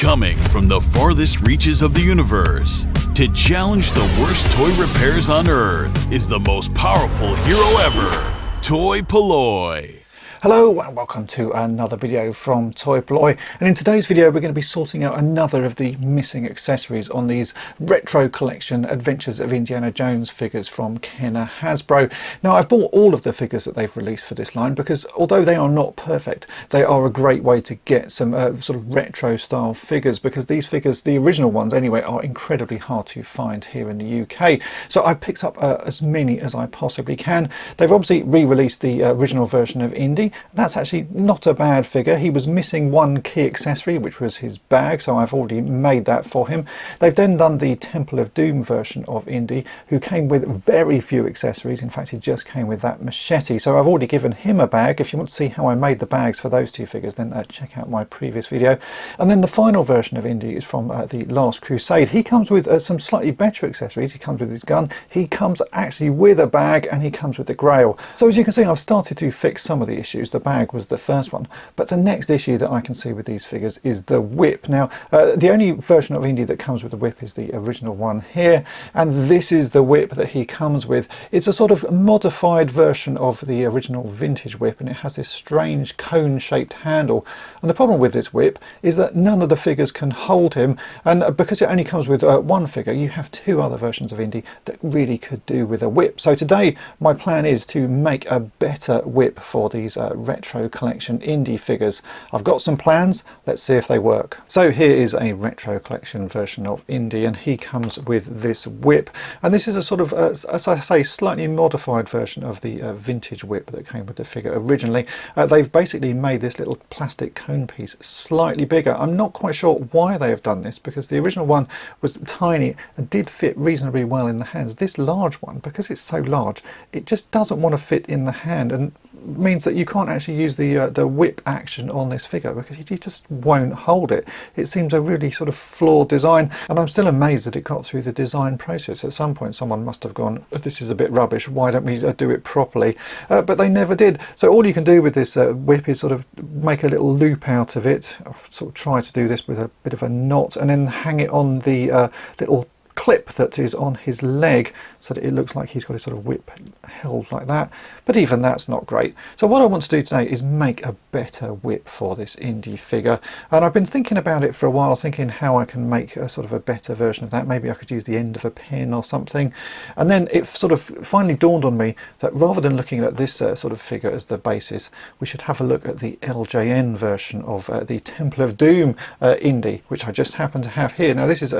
Coming from the farthest reaches of the universe to challenge the worst toy repairs on Earth is the most powerful hero ever, toy-polloi. Hello and welcome to another video from toy-polloi, and in today's video we're going to be sorting out another of the missing accessories on these retro collection Adventures of Indiana Jones figures from Kenner Hasbro. Now, I've bought all of the figures that they've released for this line because although they are not perfect, they are a great way to get some sort of retro style figures, because these figures, the original ones anyway, are incredibly hard to find here in the UK. So I've picked up as many as I possibly can. They've obviously re-released the original version of Indy. That's actually not a bad figure. He was missing one key accessory, which was his bag, so I've already made that for him. They've then done the Temple of Doom version of Indy, who came with very few accessories. In fact, he just came with that machete, so I've already given him a bag. If you want to see how I made the bags for those two figures, then check out my previous video. And then the final version of Indy is from the Last Crusade. He comes with some slightly better accessories. He comes with his gun, he comes actually with a bag, and he comes with the Grail. So as you can see, I've started to fix some of the issues. The bag was the first one, but the next issue that I can see with these figures is the whip. Now, the only version of Indy that comes with the whip is the original one here, and this is the whip that he comes with. It's a sort of modified version of the original vintage whip, and it has this strange cone-shaped handle. And the problem with this whip is that none of the figures can hold him, and because it only comes with one figure, you have two other versions of Indy that really could do with a whip. So today my plan is to make a better whip for these retro collection Indy figures. I've got some plans, let's see if they work. So here is a retro collection version of Indy, and he comes with this whip, and this is a sort of as I say, slightly modified version of the vintage whip that came with the figure originally. They've basically made this little plastic cone piece slightly bigger. I'm not quite sure why they have done this, because the original one was tiny and did fit reasonably well in the hands. This large one, because it's so large, it just doesn't want to fit in the hand, and means that you can't actually use the whip action on this figure because you just won't hold it. It seems a really sort of flawed design, and I'm still amazed that it got through the design process. At some point someone must have gone, this is a bit rubbish, why don't we do it properly? But they never did. So all you can do with this whip is sort of make a little loop out of it. I've sort of tried to do this with a bit of a knot, and then hang it on the little clip that is on his leg so that it looks like he's got his sort of whip held like that, but even that's not great. So what I want to do today is make a better whip for this Indy figure, and I've been thinking about it for a while, thinking how I can make a sort of a better version of that. Maybe I could use the end of a pin or something, and then it sort of finally dawned on me that rather than looking at this sort of figure as the basis, we should have a look at the LJN version of the Temple of Doom Indy, which I just happen to have here. Now this is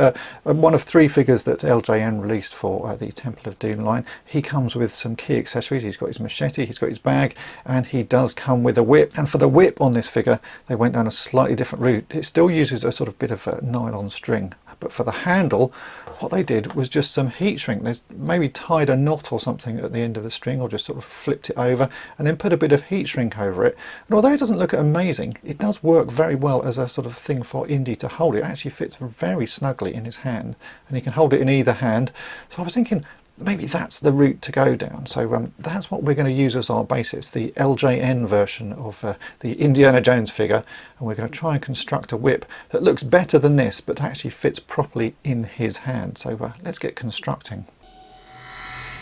one of three figures that LJN released for the Temple of Doom line. He comes with some key accessories. He's got his machete, he's got his bag, and he does come with a whip. And for the whip on this figure, they went down a slightly different route. It still uses a sort of bit of a nylon string, but for the handle, what they did was just some heat shrink. They maybe tied a knot or something at the end of the string, or just sort of flipped it over and then put a bit of heat shrink over it. And although it doesn't look amazing, it does work very well as a sort of thing for Indy to hold. It actually fits very snugly in his hand, and he can hold it in either hand. So I was thinking maybe that's the route to go down. So that's what we're going to use as our basis, the LJN version of the Indiana Jones figure, and we're going to try and construct a whip that looks better than this but actually fits properly in his hand. So let's get constructing.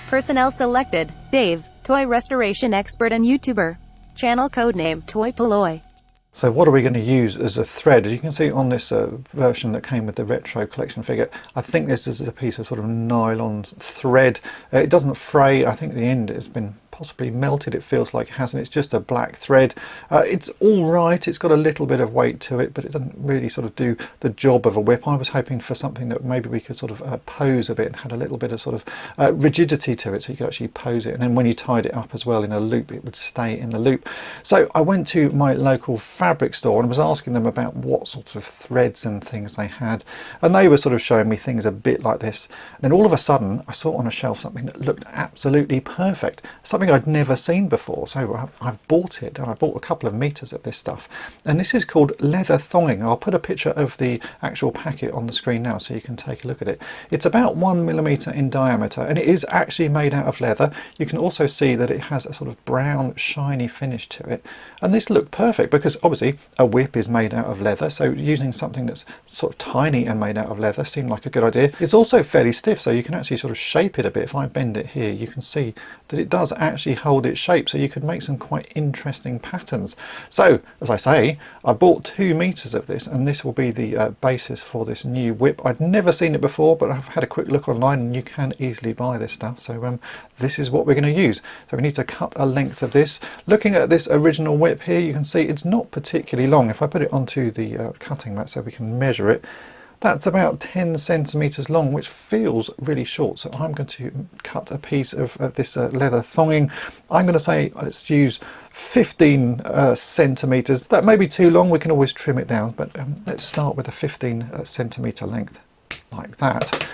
Personnel selected: Dave, toy restoration expert and YouTuber. Channel codename toy-polloi. So what are we going to use as a thread? As you can see on this version that came with the retro collection figure, I think this is a piece of sort of nylon thread. It doesn't fray. I think the end has been possibly melted, it feels like it has, and it's just a black thread. It's all right, it's got a little bit of weight to it, but it doesn't really sort of do the job of a whip. I was hoping for something that maybe we could sort of pose a bit and had a little bit of sort of rigidity to it, so you could actually pose it, and then when you tied it up as well in a loop, it would stay in the loop. So I went to my local fabric store and was asking them about what sorts of threads and things they had, and they were sort of showing me things a bit like this. And then all of a sudden I saw on a shelf something that looked absolutely perfect, something something I'd never seen before, so I've bought it, and I bought a couple of meters of this stuff, and this is called leather thonging. I'll put a picture of the actual packet on the screen now so you can take a look at it. It's about 1mm in diameter, and it is actually made out of leather. You can also see that it has a sort of brown shiny finish to it, and this looked perfect because obviously a whip is made out of leather, so using something that's sort of tiny and made out of leather seemed like a good idea. It's also fairly stiff, so you can actually sort of shape it a bit. If I bend it here, you can see that it does actually hold its shape, so you could make some quite interesting patterns. So as I say, I bought 2 meters of this, and this will be the basis for this new whip. I'd never seen it before, but I've had a quick look online and you can easily buy this stuff. So this is what we're going to use. So we need to cut a length of this. Looking at this original whip here, you can see it's not particularly long. If I put it onto the cutting mat so we can measure it, that's about 10 centimeters long, which feels really short. So I'm going to cut a piece of this leather thonging. I'm going to say let's use 15 centimeters. That may be too long, we can always trim it down, but let's start with a 15 centimeter length like that,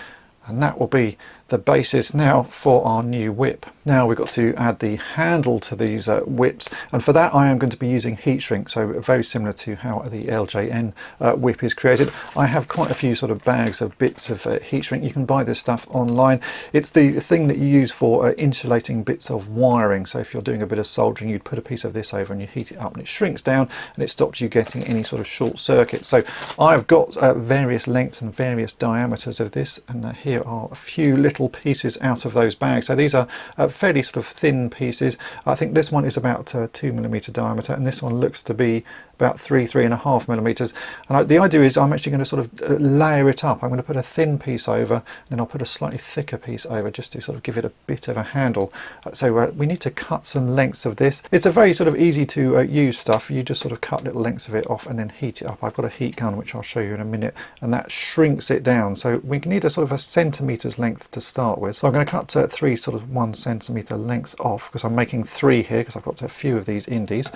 and that will be the basis now for our new whip. Now we've got to add the handle to these whips, and for that I am going to be using heat shrink, so very similar to how the LJN whip is created. I have quite a few sort of bags of bits of heat shrink. You can buy this stuff online. It's the thing that you use for insulating bits of wiring, so if you're doing a bit of soldering, you'd put a piece of this over and you heat it up and it shrinks down and it stops you getting any sort of short circuit. So I've got various lengths and various diameters of this, and here are a few little pieces out of those bags. So these are fairly sort of thin pieces. I think this one is about 2mm diameter, and this one looks to be about 3.5 millimeters. And the idea is I'm actually going to sort of layer it up. I'm going to put a thin piece over, then I'll put a slightly thicker piece over just to sort of give it a bit of a handle. So we need to cut some lengths of this. It's a very sort of easy to use stuff. You just sort of cut little lengths of it off and then heat it up. I've got a heat gun which I'll show you in a minute, and that shrinks it down. So we need a sort of a centimeter's length to start with. So I'm going to cut 3 sort of 1 centimeter lengths off, because I'm making 3 here because I've got a few of these Indies.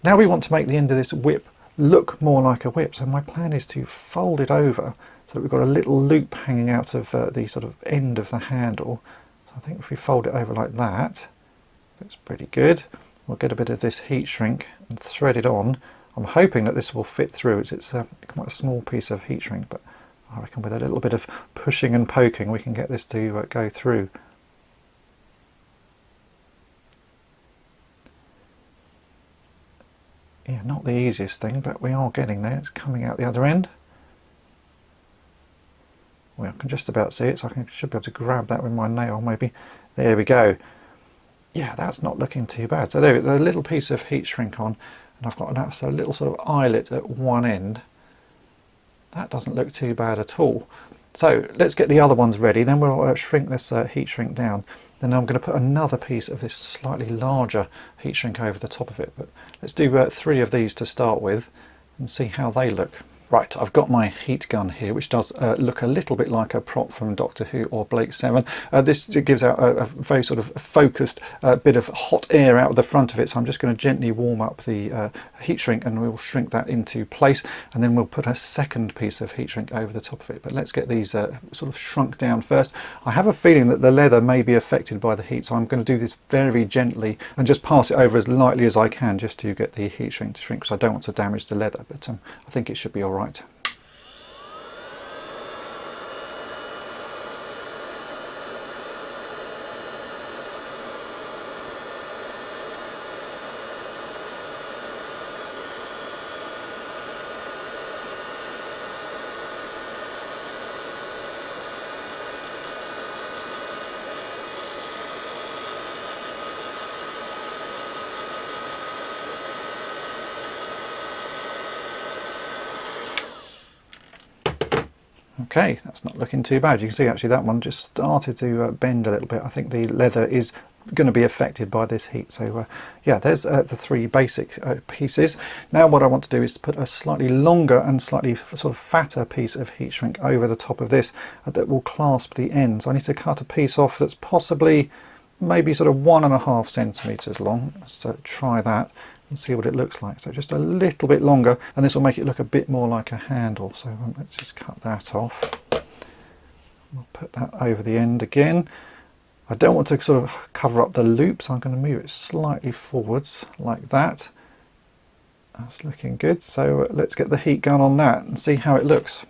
Now we want to make the end of this whip look more like a whip, so my plan is to fold it over so that we've got a little loop hanging out of the sort of end of the handle. So I think if we fold it over like that, looks pretty good. We'll get a bit of this heat shrink and thread it on. I'm hoping that this will fit through. It's quite a small piece of heat shrink, but I reckon with a little bit of pushing and poking we can get this to go through. Yeah, not the easiest thing, but we are getting there. It's coming out the other end. Well, I can just about see it, so I should be able to grab that with my nail maybe. There we go. Yeah, that's not looking too bad. So there, a little piece of heat shrink on, and I've got a little sort of eyelet at one end. That doesn't look too bad at all. So let's get the other ones ready, then we'll shrink this heat shrink down. Then I'm going to put another piece of this slightly larger heat shrink over the top of it. But let's do 3 of these to start with and see how they look. Right, I've got my heat gun here, which does look a little bit like a prop from Doctor Who or Blake 7. This gives out a very sort of focused bit of hot air out of the front of it, so I'm just going to gently warm up the heat shrink, and we'll shrink that into place, and then we'll put a second piece of heat shrink over the top of it. But let's get these sort of shrunk down first. I have a feeling that the leather may be affected by the heat, so I'm going to do this very gently and just pass it over as lightly as I can just to get the heat shrink to shrink, because I don't want to damage the leather, but I think it should be all right. Okay, that's not looking too bad. You can see actually that one just started to bend a little bit. I think the leather is going to be affected by this heat. So yeah, there's the 3 basic pieces. Now what I want to do is put a slightly longer and slightly sort of fatter piece of heat shrink over the top of this that will clasp the ends. I need to cut a piece off that's possibly maybe sort of 1.5 centimeters long. So try that and see what it looks like. So just a little bit longer, and this will make it look a bit more like a handle. So let's just cut that off. We'll put that over the end again. I don't want to sort of cover up the loop, so I'm going to move it slightly forwards like that. That's looking good. So let's get the heat gun on that and see how it looks.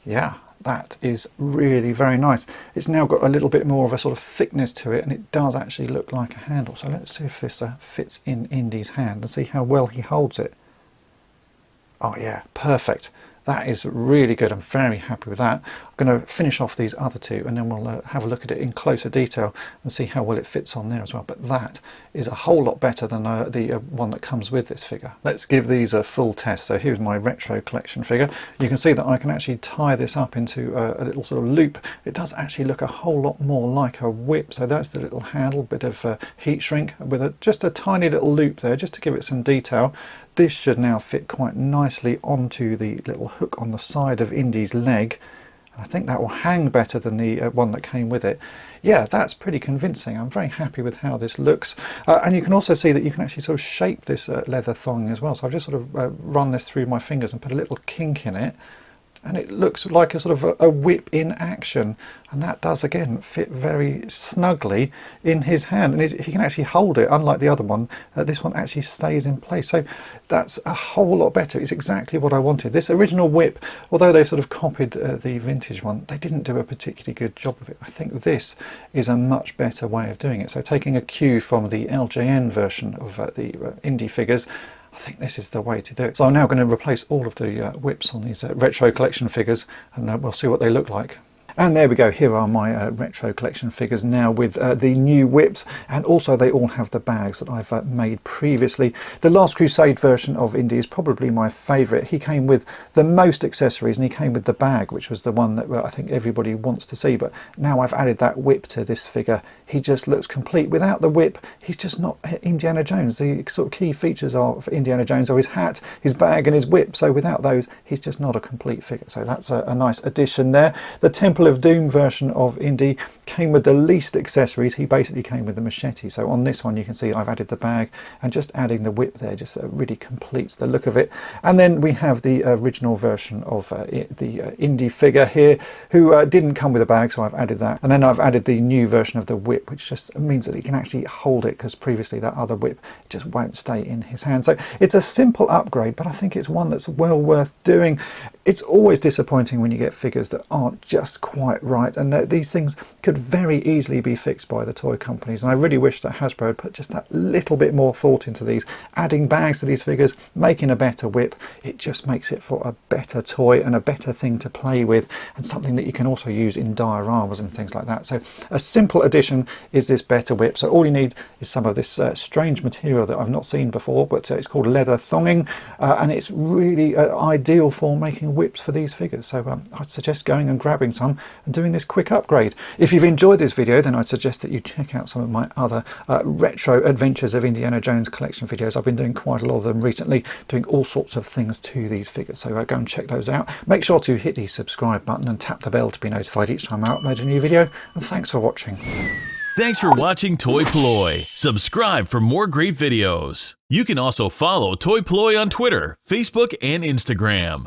Yeah, that is really very nice. It's now got a little bit more of a sort of thickness to it, and it does actually look like a handle. So let's see if this fits in Indy's hand and see how well he holds it. Oh yeah, perfect. That is really good. I'm very happy with that. I'm going to finish off these other two, and then we'll have a look at it in closer detail and see how well it fits on there as well. But that is a whole lot better than the one that comes with this figure. Let's give these a full test. So here's my retro collection figure. You can see that I can actually tie this up into a little sort of loop. It does actually look a whole lot more like a whip. So that's the little handle, bit of heat shrink with just a tiny little loop there, just to give it some detail. This should now fit quite nicely onto the little hook on the side of Indy's leg. I think that will hang better than the one that came with it. Yeah, that's pretty convincing. I'm very happy with how this looks. And you can also see that you can actually sort of shape this leather thong as well. So I've just sort of run this through my fingers and put a little kink in it. And it looks like a sort of a whip in action, and that does again fit very snugly in his hand, and he can actually hold it, unlike the other one. This one actually stays in place, so that's a whole lot better. It's exactly what I wanted. This original whip, although they've sort of copied the vintage one, they didn't do a particularly good job of it. I think this is a much better way of doing it. So taking a cue from the LJN version of the Indy figures, I think this is the way to do it. So I'm now going to replace all of the whips on these retro collection figures, and we'll see what they look like. And there we go, here are my retro collection figures now with the new whips, and also they all have the bags that I've made previously. The Last Crusade version of Indy is probably my favourite. He came with the most accessories, and he came with the bag, which was the one that I think everybody wants to see. But now I've added that whip to this figure, he just looks complete. Without the whip, he's just not Indiana Jones. The sort of key features of Indiana Jones are his hat, his bag and his whip. So without those, he's just not a complete figure. So that's a nice addition there. The Temple of Doom version of Indy came with the least accessories. He basically came with the machete. So on this one you can see I've added the bag, and just adding the whip there just really completes the look of it. And then we have the original version of the Indy figure here, who didn't come with a bag, so I've added that. And then I've added the new version of the whip, which just means that he can actually hold it, because previously that other whip just won't stay in his hand. So it's a simple upgrade, but I think it's one that's well worth doing. It's always disappointing when you get figures that aren't just quite right, and these things could very easily be fixed by the toy companies, and I really wish that Hasbro had put just that little bit more thought into these, adding bags to these figures, making a better whip. It just makes it for a better toy and a better thing to play with, and something that you can also use in dioramas and things like that. So a simple addition is this better whip. So all you need is some of this strange material that I've not seen before, but it's called leather thonging, and it's really ideal for making whips for these figures. So I'd suggest going and grabbing some and doing this quick upgrade. If you've enjoyed this video, then I'd suggest that you check out some of my other retro adventures of Indiana Jones collection videos. I've been doing quite a lot of them recently, doing all sorts of things to these figures, so go and check those out. Make sure to hit the subscribe button and tap the bell to be notified each time I upload a new video, and thanks for watching. Thanks for watching toy-polloi. Subscribe for more great videos. You can also follow toy-polloi on Twitter, Facebook, and Instagram.